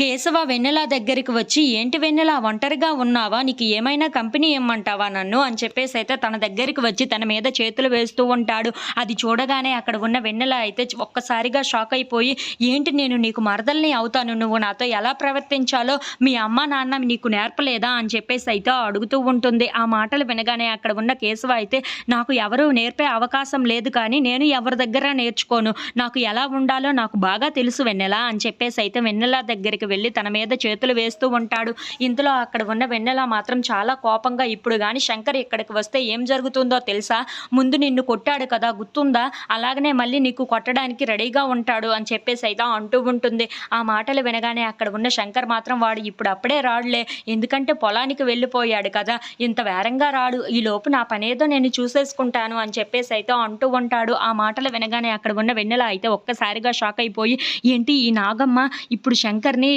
కేశవ వెన్నెల దగ్గరికి వచ్చి, "ఏంటి వెన్నెల ఒంటరిగా ఉన్నావా? నీకు ఏమైనా కంపెనీ ఇమ్మంటావా నన్ను?" అని చెప్పేసైతే తన దగ్గరికి వచ్చి తన మీద చేతులు వేస్తూ ఉంటాడు. అది చూడగానే అక్కడ ఉన్న వెన్నెల అయితే ఒక్కసారిగా షాక్ అయిపోయి, "ఏంటి నేను నీకు మరదల్ని అవుతాను. నువ్వు నాతో ఎలా ప్రవర్తించాలో మీ అమ్మ, నాన్న నీకు నేర్పలేదా?" అని చెప్పేసైతే అడుగుతూ ఉంటుంది. ఆ మాటలు వినగానే అక్కడ ఉన్న కేశవ అయితే, "నాకు ఎవరు నేర్పే అవకాశం లేదు కానీ నేను ఎవరి దగ్గర నేర్చుకోను. నాకు ఎలా ఉండాలో నాకు బాగా తెలుసు వెన్నెల" అని చెప్పేసైతే వెన్నెల దగ్గరికి వెళ్లి తన మీద చేతులు వేస్తూ ఉంటాడు. ఇంతలో అక్కడ ఉన్న వెన్నెల మాత్రం చాలా కోపంగా, "ఇప్పుడు గాని శంకర్ ఇక్కడికి వస్తే ఏం జరుగుతుందో తెలుసా? ముందు నిన్ను కొట్టాడు కదా గుర్తుందా? అలాగనే మళ్ళీ నీకు కొట్టడానికి రెడీగా ఉంటాడు" అని చెప్పేసైతే అంటూ ఉంటుంది. ఆ మాటలు వినగానే అక్కడ ఉన్న శంకర్ మాత్రం, "వాడు ఇప్పుడు అప్పుడే రాడులే, ఎందుకంటే పొలానికి వెళ్ళిపోయాడు కదా, ఇంత వేరంగా రాడు, ఈలోపు నా పనేదో నేను చూసేసుకుంటాను" అని చెప్పేసైతే అంటూ ఉంటాడు. ఆ మాటలు వినగానే అక్కడ ఉన్న వెన్నెల అయితే ఒక్కసారిగా షాక్ అయిపోయి, "ఏంటి ఈ నాగమ్మ ఇప్పుడు శంకర్‌ని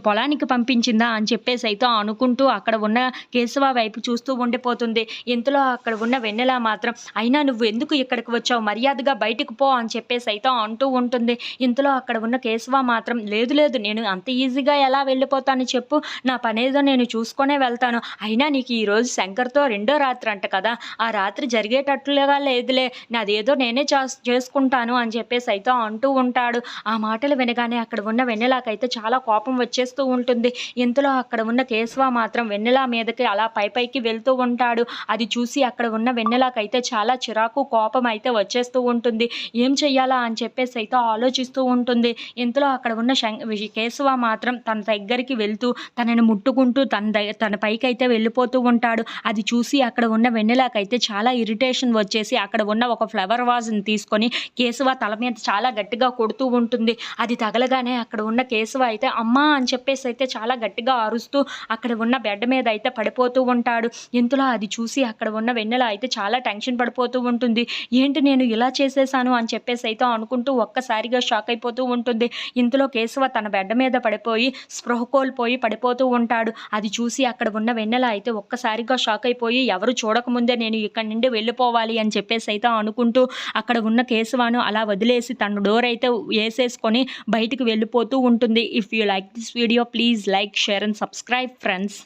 పొలానికి పంపించిందా?" అని చెప్పేసైతే అనుకుంటూ అక్కడ ఉన్న కేశవ వైపు చూస్తూ ఉండిపోతుంది. ఇంతలో అక్కడ ఉన్న వెన్నెల మాత్రం, "అయినా నువ్వు ఎందుకు ఇక్కడికి వచ్చావు? మర్యాదగా బయటికి పో" అని చెప్పేసైతే అంటూ ఉంటుంది. ఇంతలో అక్కడ ఉన్న కేశవ మాత్రం, "లేదు లేదు, నేను అంత ఈజీగా ఎలా వెళ్ళిపోతాను చెప్పు? నా పనేదో నేను చూసుకొనే వెళ్తాను. అయినా నీకు ఈరోజు శంకర్‌తో రెండో రాత్రి అంట కదా, ఆ రాత్రి జరిగేటట్లుగా లేదులే, నాదేదో నేనే చేసుకుంటాను" అని చెప్పేసైతే అంటూ ఉంటాడు. ఆ మాటలు వినగానే అక్కడ ఉన్న వెన్నెలకైతే చాలా కోపం వచ్చేస్తూ ఉంటుంది. ఇంతలో అక్కడ ఉన్న కేశవ మాత్రం వెన్నెల మీదకి అలా పైకి వెళ్తూ ఉంటాడు. అది చూసి అక్కడ ఉన్న వెన్నెలకైతే చాలా చిరాకు, కోపం అయితే వచ్చేస్తూ ఉంటుంది. ఏం చెయ్యాలా అని చెప్పేసైతే ఆలోచిస్తూ ఉంటుంది. ఇంతలో అక్కడ ఉన్న కేశవ మాత్రం తన దగ్గరికి వెళ్తూ తనని ముట్టుకుంటూ తన పైకైతే వెళ్ళిపోతూ ఉంటాడు. అది చూసి అక్కడ ఉన్న వెన్నెలకైతే చాలా ఇరిటేషన్ వచ్చేసి అక్కడ ఉన్న ఒక ఫ్లవర్ వాజ్‌ని తీసుకొని కేశవ తల మీద చాలా గట్టిగా కొడుతూ ఉంటుంది. అది తగలగానే అక్కడ ఉన్న కేశవ అయితే, "అమ్మా" అని చెప్పేసైతే చాలా గట్టిగా అరుస్తూ అక్కడ ఉన్న బెడ్ మీద అయితే పడిపోతూ ఉంటాడు. ఇంతలో అది చూసి అక్కడ ఉన్న వెన్నెల అయితే చాలా టెన్షన్ పడిపోతూ ఉంటుంది. "ఏంటి నేను ఇలా చేసేసాను" అని చెప్పేసైతే అనుకుంటూ ఒక్కసారిగా షాక్ అయిపోతూ ఉంటుంది. ఇంతలో కేశవ తన బెడ్ మీద పడిపోయి స్పృహ కోల్పోయి పడిపోతూ ఉంటాడు. అది చూసి అక్కడ ఉన్న వెన్నెల అయితే ఒక్కసారిగా షాక్ అయిపోయి, ఎవరు చూడకముందే నేను ఇక్కడి నుండి వెళ్ళిపోవాలి అని చెప్పేసైతే అనుకుంటూ అక్కడ ఉన్న కేశవను అలా వదిలేసి తన డోర్ అయితే ఏసేసుకొని బయటికి వెళ్ళిపోతూ ఉంటుంది. If you like this video, please like, share and subscribe friends.